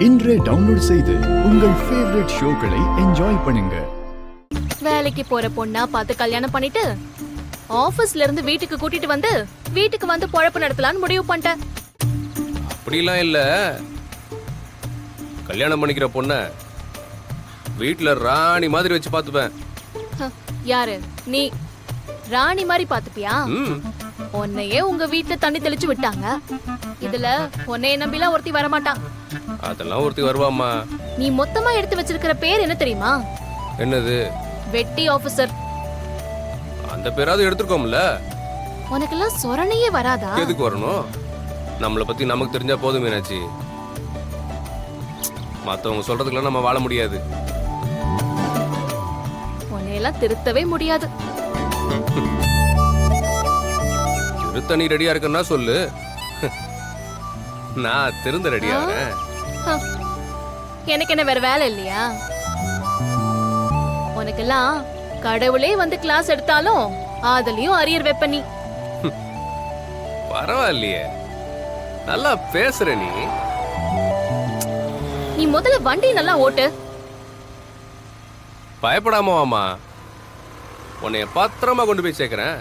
இன்றே டவுன்லோட் செய்து உங்கள் ஃபேவரட் ஷோக்களை என்ஜாய் பண்ணுங்க. வேலைக்கு போற பொண்ணா பார்த்து கல்யாணம் பண்ணிட்டு ஆபீஸ்ல இருந்து வீட்டுக்கு கூட்டிட்டு வந்து வீட்டுக்கு வந்து பொழப்பு நடத்தலாம்னு முடிவு பண்ணிட்டேன். அப்படிலாம் இல்ல. கல்யாணம் பண்ணிக்கிற பொண்ண வீட்டுல ராணி மாதிரி வச்சு பாத்துப்பேன். யாரு நீ? ராணி மாதிரி பாத்துப்பியா? உன்னையே உங்க வீட்டுல தண்ணி தெளிச்சு விட்டாங்க. இதுல உன்னைய நம்பிலாம் ஒருத்தி வரமாட்டான். அதெல்லாம் ஒருத்தி வருவாமா. நீ மொத்தமா எடுத்து வச்சிருக்கிற பேர் என்ன தெரியுமா? என்னது? வெட்டி ஆபீசர். அந்த பேராவது எடுத்துக்கோம்ல. உனக்கெல்லாம் சொரணையே வராதா? எதுக்கு வரணும்? நம்மளை பத்தி நமக்கு தெரிஞ்சா போதும் மீனாட்சி. மத்தவங்க சொல்றதுக்குலாம் நம்ம வாழ முடியாது. உன்னையெல்லாம் திருத்தவே முடியாது. திருத்த நீ ரெடியா இருக்கன்னா சொல்லு. நான் திருந்த ரெடியா இருக்கேன். எனக்கு என்ன வேற வேலை இல்லையா? உனக்கெல்லாம் கடவுளே வந்து கிளாஸ் எடுத்தாலும் அதுலயும் அரியர் வைப்ப நீ. பரவாயில்லையே, நல்லா பேசுற நீ. நீ முதல்ல வண்டி நல்லா ஓட்டு. பயப்படாம வாமா, உன்னைய பத்திரமா கொண்டு போய் சேர்க்கிறேன்.